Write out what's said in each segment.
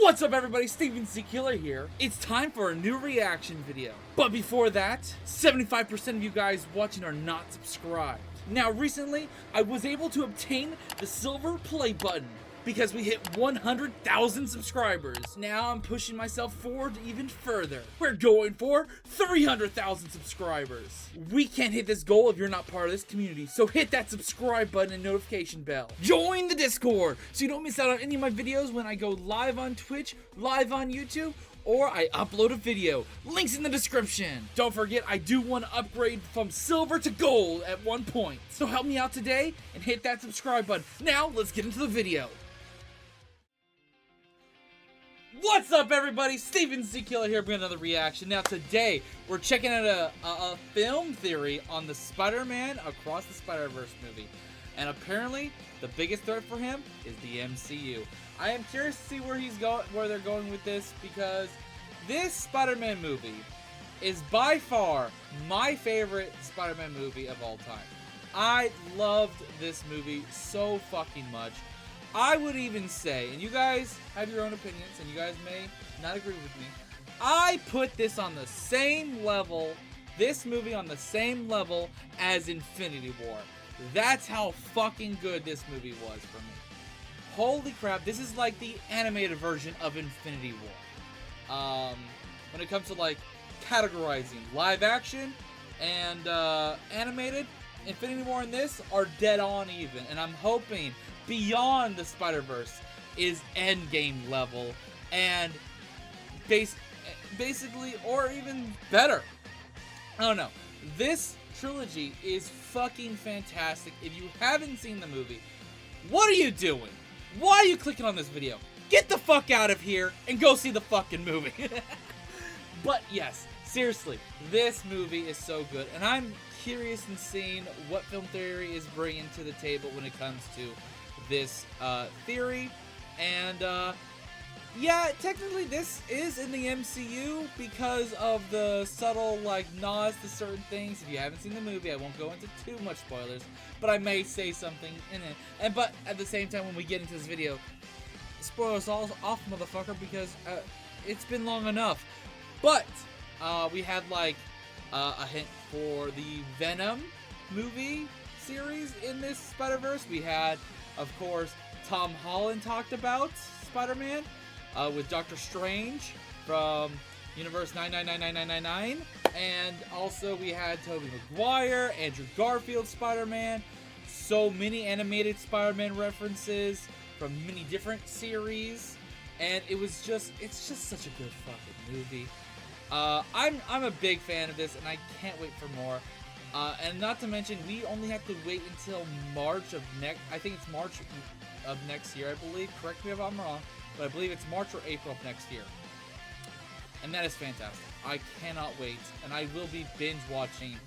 What's up everybody, Steven C. Killer here. It's time for a new reaction video. But before that, 75% of you guys watching are not subscribed. Now recently, I was able to obtain the silver play button because we hit 100,000 subscribers. Now I'm pushing myself forward even further. We're going for 300,000 subscribers. We can't hit this goal if you're not part of this community, so hit that subscribe button and notification bell. Join the Discord so you don't miss out on any of my videos when I go live on Twitch, live on YouTube, or I upload a video. Links in the description. Don't forget, I do want to upgrade from silver to gold at one point. So help me out today and hit that subscribe button. Now, let's get into the video. What's up everybody, Steven C. Killer here bringing another reaction. Now today, we're checking out a film theory on the Spider-Man Across the Spider-Verse movie. And apparently, the biggest threat for him is the MCU. I am curious to see where they're going with this, because this Spider-Man movie is by far my favorite Spider-Man movie of all time. I loved this movie so fucking much. I would even say, and you guys have your own opinions, and you guys may not agree with me, I put this on the same level, this movie on the same level as Infinity War. That's how fucking good this movie was for me. Holy crap, this is like the animated version of Infinity War. When it comes to like categorizing live action and animated, Infinity War and this are dead on even, and I'm hoping Beyond the Spider-Verse is endgame level and basically, or even better. I don't know. This trilogy is fucking fantastic. If you haven't seen the movie, what are you doing? Why are you clicking on this video? Get the fuck out of here and go see the fucking movie. But yes, seriously, this movie is so good, and I'm curious in seeing what film theory is bringing to the table when it comes to this theory. And yeah, technically this is in the MCU because of the subtle like nods to certain things. If you haven't seen the movie, I won't go into too much spoilers, but I may say something in it. But at the same time, when we get into this video, spoilers all off, motherfucker, because it's been long enough. But we had like a hint for the Venom movie series in this Spider-Verse. We had, of course, Tom Holland talked about Spider-Man with Doctor Strange from Universe 999999, and also we had Tobey Maguire, Andrew Garfield Spider-Man, so many animated Spider-Man references from many different series, and it's just such a good fucking movie. I'm a big fan of this, and I can't wait for more. And not to mention, we only have to wait until March of March of next year, I believe. Correct me if I'm wrong, but I believe it's March or April of next year. And that is fantastic. I cannot wait, and I will be binge watching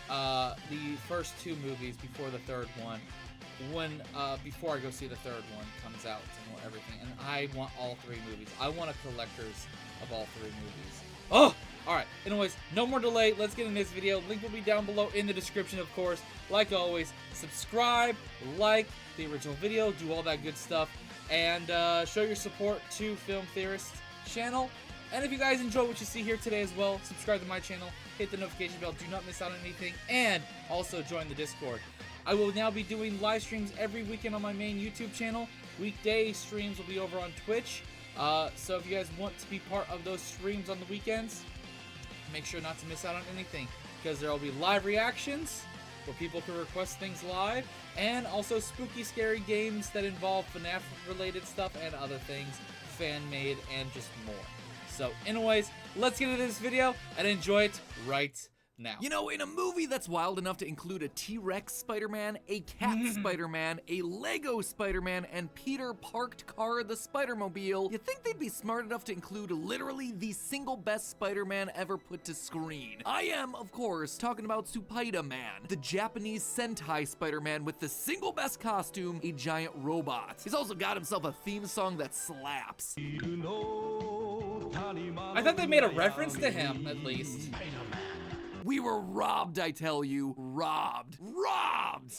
the first two movies before the third one, before I go see the third one comes out and everything. And I want all three movies. I want a collector's of all three movies. Oh! Alright, anyways, no more delay. Let's get in this video. Link will be down below in the description, of course. Like always, subscribe, like the original video, do all that good stuff, and show your support to Film Theorist's channel. And if you guys enjoy what you see here today as well, subscribe to my channel, hit the notification bell, do not miss out on anything, and also join the Discord. I will now be doing live streams every weekend on my main YouTube channel. Weekday streams will be over on Twitch. So if you guys want to be part of those streams on the weekends, make sure not to miss out on anything, because there will be live reactions where people can request things live, and also spooky, scary games that involve FNAF related stuff and other things, fan-made, and just more. So anyways, let's get into this video and enjoy it right now. You know, in a movie that's wild enough to include a T-Rex Spider-Man, a cat Spider-Man, a Lego Spider-Man, and Peter parked car the Spider-Mobile, you'd think they'd be smart enough to include literally the single best Spider-Man ever put to screen. I am, of course, talking about Spider-Man, the Japanese Sentai Spider-Man with the single best costume, a giant robot. He's also got himself a theme song that slaps. I thought they made a reference to him, at least. We were robbed, I tell you. Robbed. Robbed!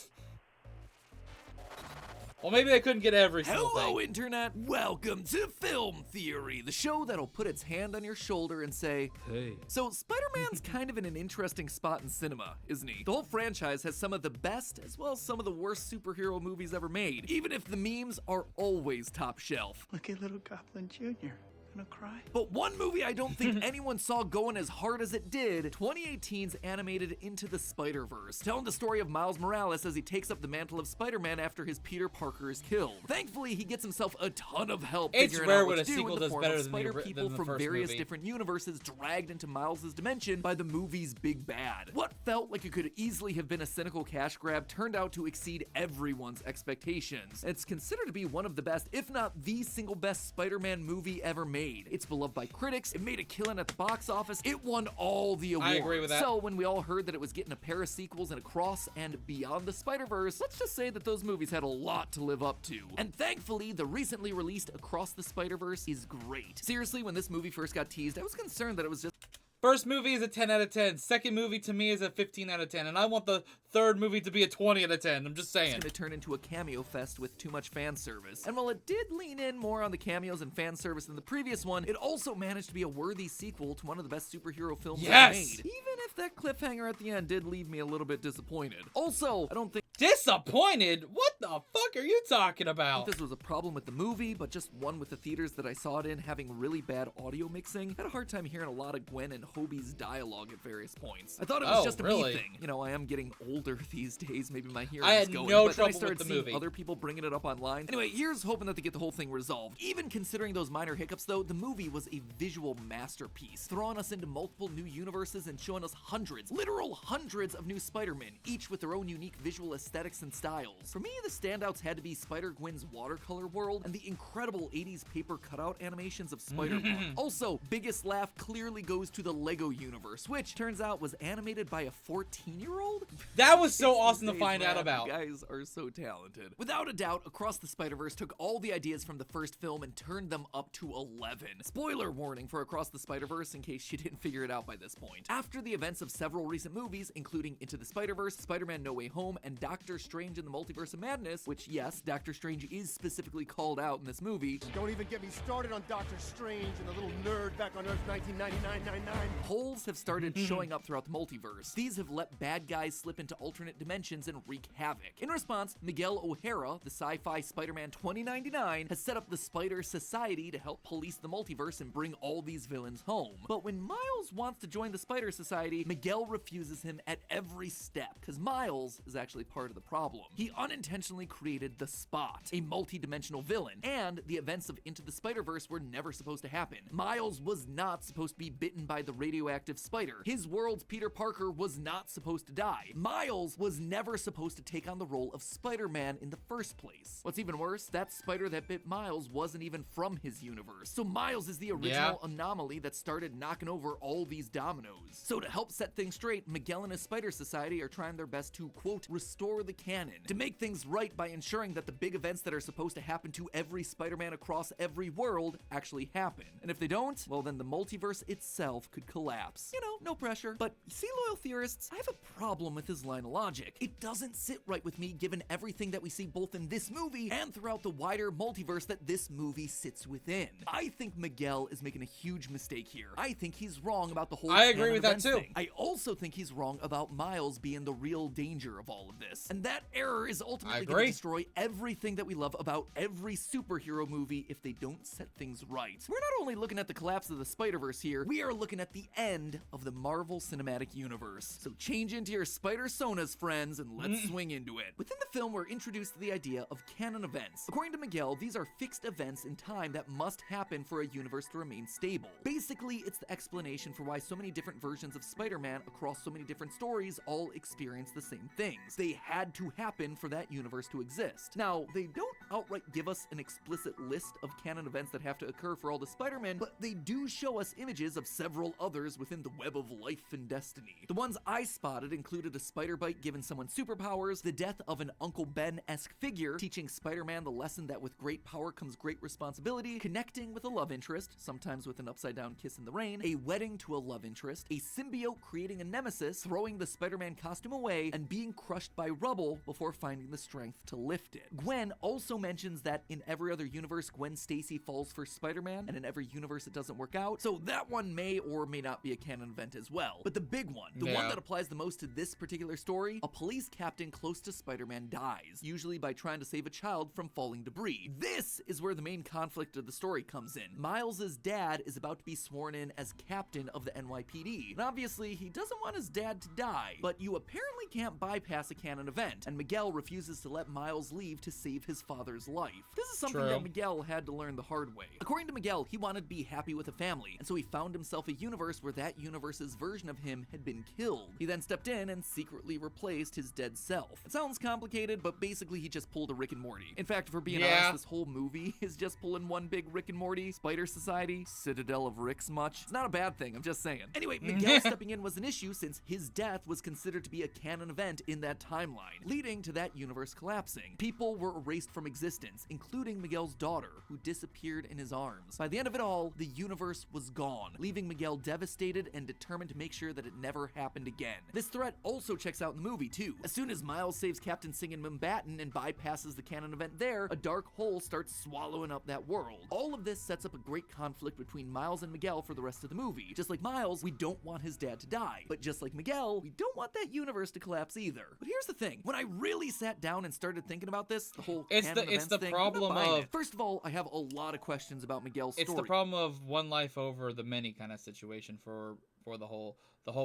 Well, maybe they couldn't get every single Hello, thing. Internet! Welcome to Film Theory, the show that'll put its hand on your shoulder and say, hey. So, Spider-Man's kind of in an interesting spot in cinema, isn't he? The whole franchise has some of the best, as well as some of the worst superhero movies ever made, even if the memes are always top shelf. Look at little Goblin Jr. Gonna cry? But one movie I don't think anyone saw going as hard as it did, 2018's animated Into the Spider-Verse, telling the story of Miles Morales as he takes up the mantle of Spider-Man after his Peter Parker is killed. Thankfully, he gets himself a ton of help figuring out what to do in the form of spider people from various different universes dragged into Miles' dimension by the movie's big bad. What felt like it could easily have been a cynical cash grab turned out to exceed everyone's expectations. It's considered to be one of the best, if not the single best Spider-Man movie ever made. It's beloved by critics, it made a killing at the box office, it won all the awards. I agree with that. So when we all heard that it was getting a pair of sequels and Across and Beyond the Spider-Verse, let's just say that those movies had a lot to live up to. And thankfully, the recently released Across the Spider-Verse is great. Seriously, when this movie first got teased, I was concerned that it was just... First movie is a 10 out of 10. Second movie to me is a 15 out of 10. And I want the third movie to be a 20 out of 10. I'm just saying. It's gonna turn into a cameo fest with too much fan service. And while it did lean in more on the cameos and fan service than the previous one, it also managed to be a worthy sequel to one of the best superhero films ever made. Even if that cliffhanger at the end did leave me a little bit disappointed. Also, I don't think Disappointed? What the fuck are you talking about? this was a problem with the movie, but just one with the theaters that I saw it in having really bad audio mixing. I had a hard time hearing a lot of Gwen and Hobie's dialogue at various points. I thought it was just a me thing. You know, I am getting older these days, maybe my hearing is going. no but then I trouble started with the seeing movie. other people bringing it up online. Anyway, here's hoping that they get the whole thing resolved. Even considering those minor hiccups though, the movie was a visual masterpiece, throwing us into multiple new universes and showing us hundreds, literal hundreds of new Spider-Men, each with their own unique visual aesthetics and styles. For me, the standouts had to be Spider-Gwen's watercolor world and the incredible 80s paper cutout animations of Spider-Man. Also, biggest laugh clearly goes to the Lego universe, which turns out was animated by a 14-year-old? That was so awesome to find out You about. guys are so talented. Without a doubt, Across the Spider-Verse took all the ideas from the first film and turned them up to 11. Spoiler warning for Across the Spider-Verse in case you didn't figure it out by this point. After the events of several recent movies, including Into the Spider-Verse, Spider-Man No Way Home, and Doctor Strange in the Multiverse of Madness, which yes, Doctor Strange is specifically called out in this movie. Don't even get me started on Doctor Strange and the little nerd back on Earth 1999. Holes have started showing up throughout the multiverse. These have let bad guys slip into alternate dimensions and wreak havoc. In response, Miguel O'Hara, the sci-fi Spider-Man 2099, has set up the Spider Society to help police the multiverse and bring all these villains home. But when Miles wants to join the Spider Society, Miguel refuses him at every step, because Miles is actually part of the problem. He unintentionally created the Spot, a multi-dimensional villain, and the events of Into the Spider-Verse were never supposed to happen. Miles was not supposed to be bitten by the radioactive spider. His world's Peter Parker was not supposed to die. Miles was never supposed to take on the role of Spider-Man in the first place. What's even worse, that spider that bit Miles wasn't even from his universe. So Miles is the original anomaly that started knocking over all these dominoes. So to help set things straight, Miguel and his Spider Society are trying their best to, quote, restore the canon, to make things right by ensuring that the big events that are supposed to happen to every Spider-Man across every world actually happen. And if they don't, well then the multiverse itself could collapse. You know, no pressure. But see, loyal theorists, I have a problem with his line of logic. It doesn't sit right with me given everything that we see both in this movie and throughout the wider multiverse that this movie sits within. I think Miguel is making a huge mistake here. I think he's wrong about the whole I agree canon with that events too. thing. I also think he's wrong about Miles being the real danger of all of this. And that error is ultimately going to destroy everything that we love about every superhero movie if they don't set things right. We're not only looking at the collapse of the Spider-Verse here, we are looking at the end of the Marvel Cinematic Universe. So change into your Spider-Sonas, friends, and let's swing into it. Within the film, we're introduced to the idea of canon events. According to Miguel, these are fixed events in time that must happen for a universe to remain stable. Basically, it's the explanation for why so many different versions of Spider-Man across so many different stories all experience the same things. They had to happen for that universe to exist. Now, they don't outright give us an explicit list of canon events that have to occur for all the Spider-Man, but they do show us images of several others within the web of life and destiny. The ones I spotted included a spider bite giving someone superpowers, the death of an Uncle Ben-esque figure teaching Spider-Man the lesson that with great power comes great responsibility, connecting with a love interest, sometimes with an upside-down kiss in the rain, a wedding to a love interest, a symbiote creating a nemesis, throwing the Spider-Man costume away, and being crushed by rubble before finding the strength to lift it. Gwen also mentions that in every other universe, Gwen Stacy falls for Spider-Man, and in every universe it doesn't work out, so that one may or may not be a canon event as well. But the big one, the one that applies the most to this particular story, a police captain close to Spider-Man dies, usually by trying to save a child from falling debris. This is where the main conflict of the story comes in. Miles' dad is about to be sworn in as captain of the NYPD, and obviously he doesn't want his dad to die, but you apparently can't bypass a canon event, and Miguel refuses to let Miles leave to save his father's life. This is something that Miguel had to learn the hard way. According to Miguel, he wanted to be happy with a family, and so he found himself a universe where that universe's version of him had been killed. He then stepped in and secretly replaced his dead self. It sounds complicated, but basically he just pulled a Rick and Morty. In fact, for being honest, this whole movie is just pulling one big Rick and Morty, Spider Society, Citadel of Ricks much. It's not a bad thing, I'm just saying. Anyway, Miguel stepping in was an issue since his death was considered to be a canon event in that timeline, leading to that universe collapsing. People were erased from existence, including Miguel's daughter, who disappeared in his arms. By the end of it all, the universe was gone, leaving Miguel devastated and determined to make sure that it never happened again. This threat also checks out in the movie too. As soon as Miles saves Captain Singh in Mumbattan and bypasses the canon event there, a dark hole starts swallowing up that world. All of this sets up a great conflict between Miles and Miguel for the rest of the movie. Just like Miles, we don't want his dad to die, but just like Miguel, we don't want that universe to collapse either. But here's the thing, when I really sat down and started thinking about this, the whole canon events thing, problem of, first of all, I have a lot of questions about Miguel's story. It's the problem of one life over the many kind of situation for the whole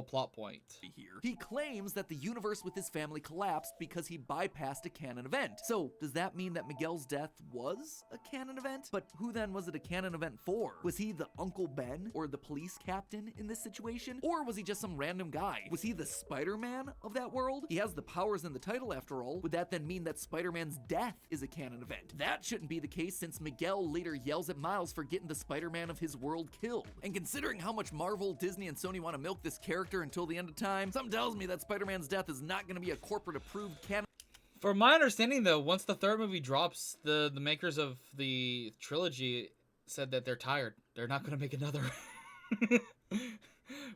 plot point here. He claims that the universe with his family collapsed because he bypassed a canon event. So does that mean that Miguel's death was a canon event? But who then was it a canon event for? Was he the Uncle Ben or the police captain in this situation? Or was he just some random guy? Was he the Spider-Man of that world? He has the powers in the title after all. Would that then mean that Spider-Man's death is a canon event? That shouldn't be the case since Miguel later yells at Miles for getting the Spider-Man of his world killed. And considering how much Marvel, Disney, and Sony want to milk this character until the end of time, something tells me that Spider-Man's death is not going to be a corporate-approved canon. From my understanding, though, once the third movie drops, the makers of the trilogy said that they're tired. They're not going to make another.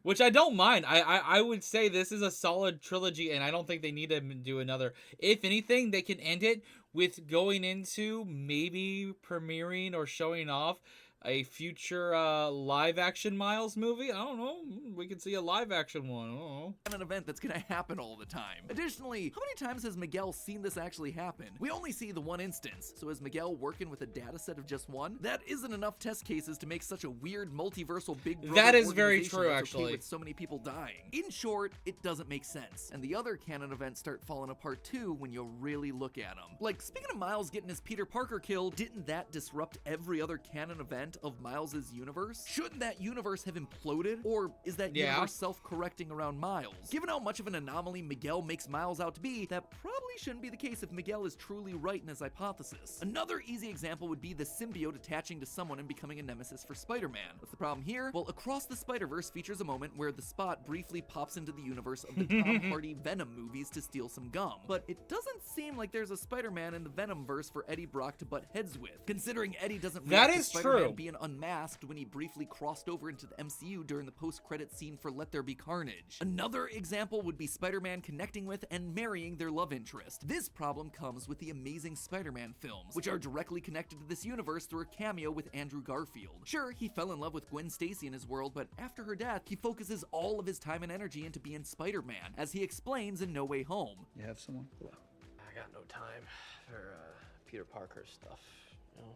Which I don't mind. I would say this is a solid trilogy, and I don't think they need to do another. If anything, they can end it with going into maybe premiering or showing off a future live-action Miles movie. I don't know. We could see a live-action one. I don't know. An event that's gonna happen all the time. Additionally, how many times has Miguel seen this actually happen? We only see the one instance. So is Miguel working with a data set of just one? That isn't enough test cases to make such a weird multiversal big brother that is very organization true, that's actually. Okay with so many people dying. In short, it doesn't make sense. And the other canon events start falling apart too when you really look at them. Like, speaking of Miles getting his Peter Parker killed, didn't that disrupt every other canon event of Miles's universe? Shouldn't that universe have imploded? Or is that universe self-correcting around Miles? Given how much of an anomaly Miguel makes Miles out to be, that probably shouldn't be the case if Miguel is truly right in his hypothesis. Another easy example would be the symbiote attaching to someone and becoming a nemesis for Spider-Man. What's the problem here? Well, Across the Spider-Verse features a moment where the Spot briefly pops into the universe of the Tom Hardy Venom movies to steal some gum. But it doesn't seem like there's a Spider-Man in the Venom-verse for Eddie Brock to butt heads with, considering Eddie doesn't react to Spider-Man being unmasked when he briefly crossed over into the MCU during the post-credit scene for Let There Be Carnage. Another example would be Spider-Man connecting with and marrying their love interest. This problem comes with the Amazing Spider-Man films, which are directly connected to this universe through a cameo with Andrew Garfield. Sure, he fell in love with Gwen Stacy in his world, but after her death, he focuses all of his time and energy into being Spider-Man, as he explains in No Way Home. You have someone? I got no time for Peter Parker stuff.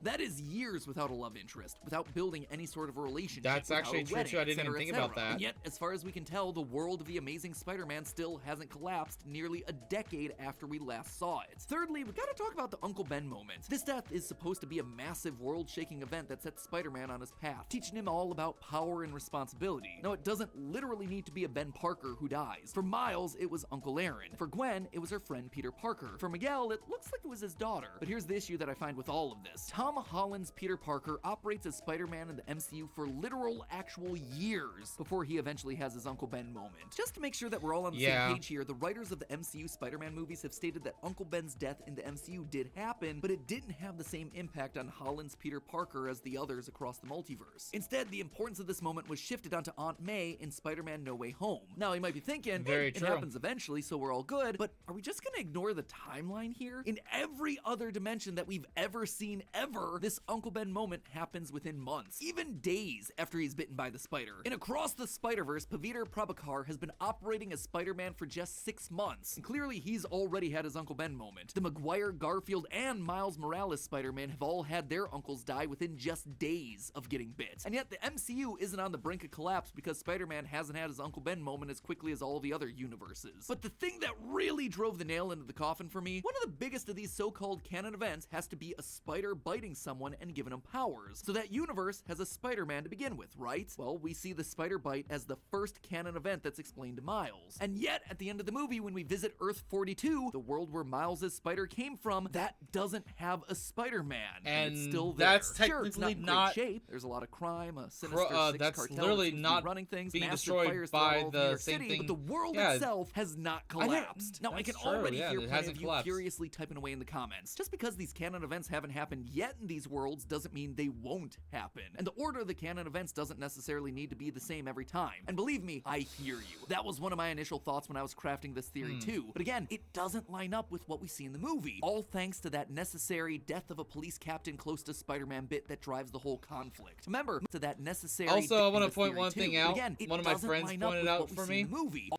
That is years without a love interest, without building any sort of a relationship. That's without actually a true wedding, too. I didn't even etc., think about etc. that. And yet, as far as we can tell, the world of the Amazing Spider-Man still hasn't collapsed nearly a decade after we last saw it. Thirdly, we gotta talk about the Uncle Ben moment. This death is supposed to be a massive world-shaking event that sets Spider-Man on his path, teaching him all about power and responsibility. Now, it doesn't literally need to be a Ben Parker who dies. For Miles, it was Uncle Aaron. For Gwen, it was her friend Peter Parker. For Miguel, it looks like it was his daughter. But here's the issue that I find with all of this. Tom Holland's Peter Parker operates as Spider-Man in the MCU for literal actual years before he eventually has his Uncle Ben moment. Just to make sure that we're all on the same page here, the writers of the MCU Spider-Man movies have stated that Uncle Ben's death in the MCU did happen, but it didn't have the same impact on Holland's Peter Parker as the others across the multiverse. Instead, the importance of this moment was shifted onto Aunt May in Spider-Man No Way Home. Now, you might be thinking, Very it true. happens eventually, so we're all good, but are we just gonna ignore the timeline here? In every other dimension that we've ever seen ever, this Uncle Ben moment happens within months, even days after he's bitten by the spider. And across the Spider-Verse, Paviter Prabhakar has been operating as Spider-Man for just 6 months. And clearly, he's already had his Uncle Ben moment. The Maguire, Garfield, and Miles Morales Spider-Man have all had their uncles die within just days of getting bit. And yet, the MCU isn't on the brink of collapse because Spider-Man hasn't had his Uncle Ben moment as quickly as all the other universes. But the thing that really drove the nail into the coffin for me, one of the biggest of these so-called canon events has to be a spider biting someone and giving him powers. So that universe has a Spider-Man to begin with, right? Well, we see the spider bite as the first canon event that's explained to Miles. And yet, at the end of the movie, when we visit Earth 42, the world where Miles' spider came from, that doesn't have a Spider-Man. And it's still there. That's Sure, it's technically not in great shape. There's a lot of crime, a sinister six that's cartel literally that seems to be not running things, being massive destroyed fires by throughout all of New the York same City, thing. but the world Yeah. itself has not collapsed. Now, I can That's true, already yeah, hear it plenty hasn't of you collapsed. furiously typing away in the comments. Just because these canon events haven't happened yet in these worlds doesn't mean they won't happen. And the order of the canon events doesn't necessarily need to be the same every time. And believe me, I hear you. That was one of my initial thoughts when I was crafting this theory too. But again, it doesn't line up with what we see in the movie. All thanks to that necessary death of a police captain close to Spider-Man bit that drives the whole conflict. Remember, to that necessary Also, I want to in the point theory, one too. thing But out. again, it One of my doesn't friends line up pointed with out what we for see in me. the movie.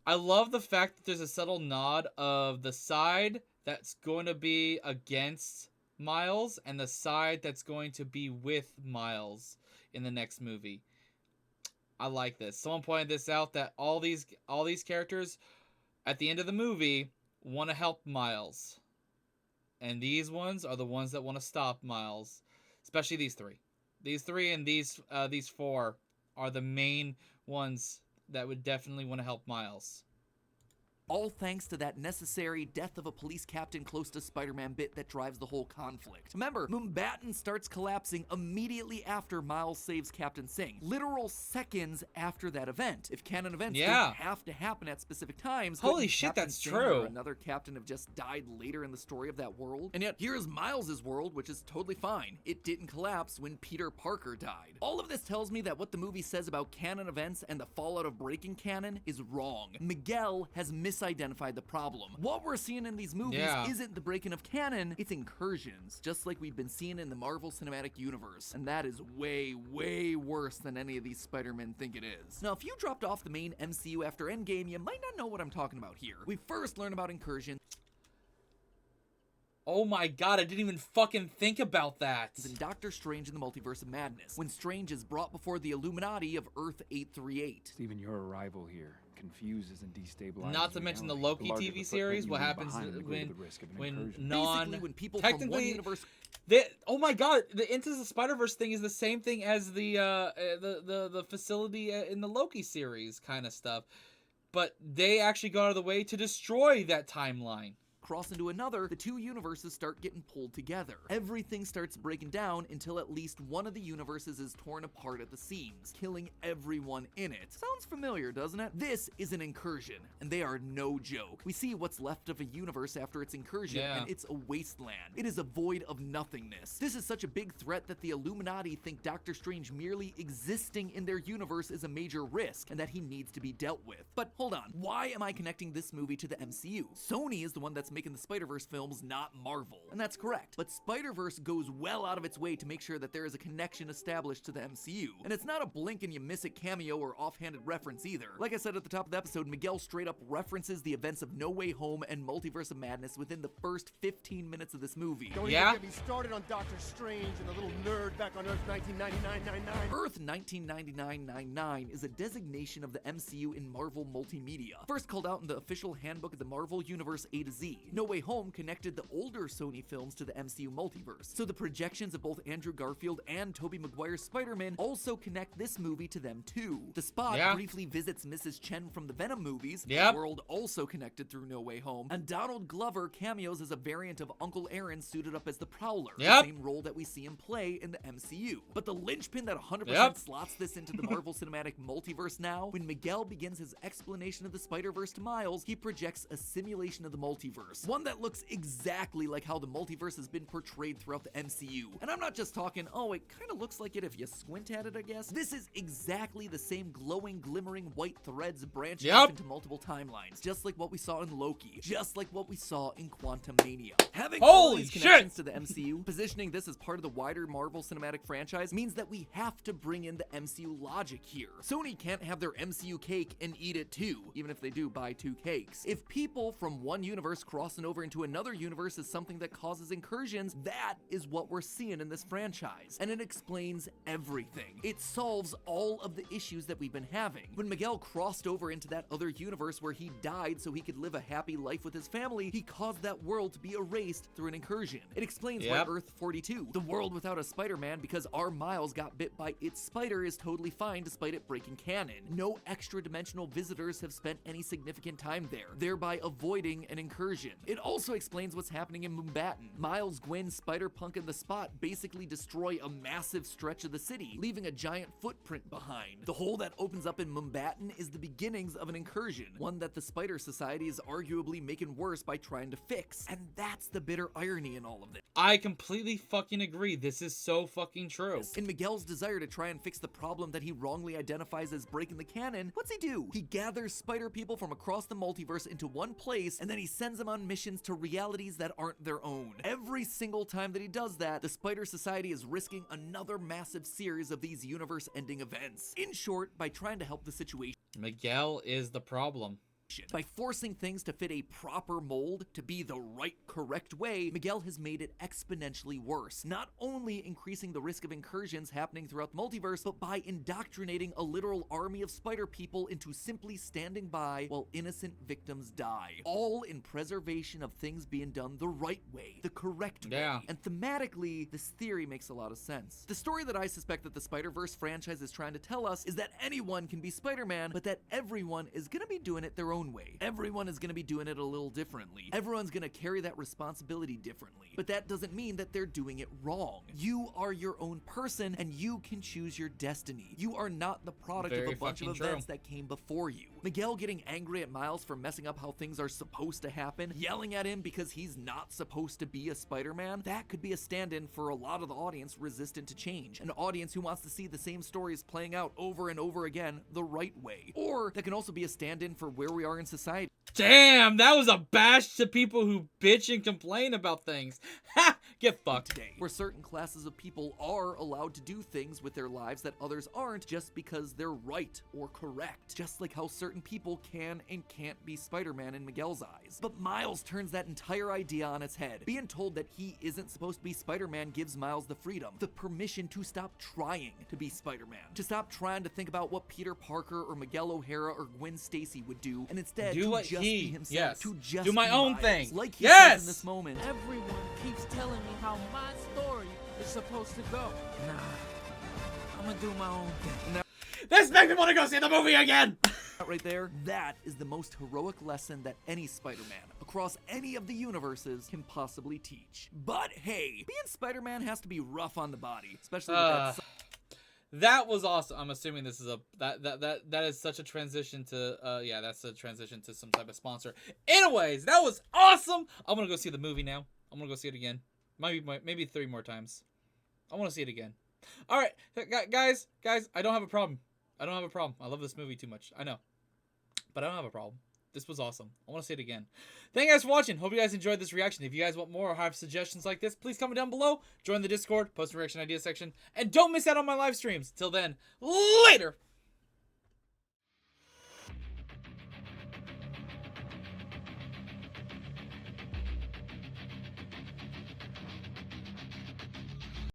I love the fact that there's a subtle nod of the side that's going to be against Miles and the side that's going to be with Miles in the next movie. I like this. Someone pointed this out, that all these characters at the end of the movie want to help Miles. And these ones are the ones that want to stop Miles. Especially these three. These three and these four are the main ones that would definitely want to help Miles. All thanks to that necessary death of a police captain close to Spider-Man bit that drives the whole conflict. Remember, Mumbattan starts collapsing immediately after Miles saves Captain Singh. Literal seconds after that event. If canon events don't have to happen at specific times, Holy couldn't shit, Captain that's Singh true. or another captain have just died later in the story of that world? And yet, here's Miles' world, which is totally fine. It didn't collapse when Peter Parker died. All of this tells me that what the movie says about canon events and the fallout of breaking canon is wrong. Miguel has misidentified the problem. What we're seeing in these movies isn't the breaking of canon, it's incursions, just like we've been seeing in the Marvel Cinematic Universe. And that is way, way worse than any of these Spider-Men think it is. Now, if you dropped off the main MCU after Endgame, you might not know what I'm talking about here. We first learn about incursions. Oh my god, I didn't even fucking think about that. In Doctor Strange in the Multiverse of Madness, when Strange is brought before the Illuminati of Earth 838. Even your arrival here confuses and destabilizes. Not to mention the Loki TV series, what happens when non... Basically, when people from one universe... oh my god, the Into the Spider-Verse thing is the same thing as the facility in the Loki series kind of stuff. But they actually go out of the way to destroy that timeline. Cross into another, the two universes start getting pulled together. Everything starts breaking down until at least one of the universes is torn apart at the seams, killing everyone in it. Sounds familiar, doesn't it? This is an incursion, and they are no joke. We see what's left of a universe after its incursion, and it's a wasteland. It is a void of nothingness. This is such a big threat that the Illuminati think Doctor Strange merely existing in their universe is a major risk, and that he needs to be dealt with. But hold on, why am I connecting this movie to the MCU? Sony is the one that's making the Spider-Verse films, not Marvel. And that's correct. But Spider-Verse goes well out of its way to make sure that there is a connection established to the MCU. And it's not a blink and you miss it cameo or offhanded reference either. Like I said at the top of the episode, Miguel straight up references the events of No Way Home and Multiverse of Madness within the first 15 minutes of this movie. Don't even get me started on Doctor Strange and the little nerd back on Earth 1999-99. Earth 1999-99 is a designation of the MCU in Marvel multimedia, first called out in the official handbook of the Marvel Universe A to Z. No Way Home connected the older Sony films to the MCU multiverse, so the projections of both Andrew Garfield and Tobey Maguire's Spider-Man also connect this movie to them too. The Spot briefly visits Mrs. Chen from the Venom movies, the world also connected through No Way Home, and Donald Glover cameos as a variant of Uncle Aaron suited up as the Prowler, the same role that we see him play in the MCU. But the linchpin that 100% slots this into the Marvel Cinematic Multiverse now, when Miguel begins his explanation of the Spider-Verse to Miles, he projects a simulation of the multiverse, one that looks exactly like how the multiverse has been portrayed throughout the MCU. And I'm not just talking, oh, it kind of looks like it if you squint at it, I guess. This is exactly the same glowing, glimmering white threads branching off into multiple timelines, just like what we saw in Loki, just like what we saw in Quantumania. Having all these connections to the MCU, positioning this as part of the wider Marvel Cinematic franchise, means that we have to bring in the MCU logic here. Sony can't have their MCU cake and eat it too, even if they do buy 2 cakes. If people from one universe crossing over into another universe is something that causes incursions, that is what we're seeing in this franchise. And it explains everything. It solves all of the issues that we've been having. When Miguel crossed over into that other universe where he died so he could live a happy life with his family, he caused that world to be erased through an incursion. It explains why Earth 42, the world without a Spider-Man because our Miles got bit by its spider, is totally fine despite it breaking canon. No extra dimensional visitors have spent any significant time there, thereby avoiding an incursion. It also explains what's happening in Mumbattan. Miles, Gwen, Spider-Punk, and the Spot basically destroy a massive stretch of the city, leaving a giant footprint behind. The hole that opens up in Mumbattan is the beginnings of an incursion, one that the Spider Society is arguably making worse by trying to fix. And that's the bitter irony in all of this. I completely fucking agree. This is so fucking true. In Miguel's desire to try and fix the problem that he wrongly identifies as breaking the canon, what's he do? He gathers spider people from across the multiverse into one place, and then he sends them on missions to realities that aren't their own. Every single time that he does that, the Spider Society is risking another massive series of these universe-ending events. In short, by trying to help the situation, Miguel is the problem. by forcing things to fit a proper mold to be the right, correct way, Miguel has made it exponentially worse, not only increasing the risk of incursions happening throughout the multiverse, but by indoctrinating a literal army of spider people into simply standing by while innocent victims die, all in preservation of things being done the right way, the correct way. And thematically, this theory makes a lot of sense. The story that I suspect that the Spider-Verse franchise is trying to tell us is that anyone can be Spider-Man, but that everyone is gonna be doing it their own way. Everyone is going to be doing it a little differently. Everyone's going to carry that responsibility differently. But that doesn't mean that they're doing it wrong. You are your own person, and you can choose your destiny. You are not the product of a bunch of events that came before you. Miguel getting angry at Miles for messing up how things are supposed to happen, yelling at him because he's not supposed to be a Spider-Man, that could be a stand-in for a lot of the audience resistant to change. An audience who wants to see the same stories playing out over and over again the right way. Or that can also be a stand-in for where we are in society. Damn, that was a bash to people who bitch and complain about things. Ha! Get fucked. Today, where certain classes of people are allowed to do things with their lives that others aren't just because they're right or correct. Just like how certain people can and can't be Spider-Man in Miguel's eyes. But Miles turns that entire idea on its head. Being told that he isn't supposed to be Spider-Man gives Miles the freedom, the permission to stop trying to be Spider-Man. To stop trying to think about what Peter Parker or Miguel O'Hara or Gwen Stacy would do, and instead do what just be himself, to just do my own Miles, thing, like he says in this moment. Everyone keeps telling me how my story is supposed to go. Nah, I'm gonna do my own thing. This makes me want to go see the movie again! Right there, that is the most heroic lesson that any Spider-Man across any of the universes can possibly teach. But hey, being Spider-Man has to be rough on the body, especially with that. That was awesome. I'm assuming this is a that is such a transition to yeah, that's a transition to some type of sponsor. Anyways, that was awesome. I'm gonna go see the movie now. I'm gonna go see it again. Maybe 3 more times. I want to see it again. All right, guys, I don't have a problem. I love this movie too much. I know, but I don't have a problem. This was awesome. I want to say it again. Thank you guys for watching. Hope you guys enjoyed this reaction. If you guys want more or have suggestions like this, please comment down below. Join the Discord, post a reaction idea section, and don't miss out on my live streams. Till then, later!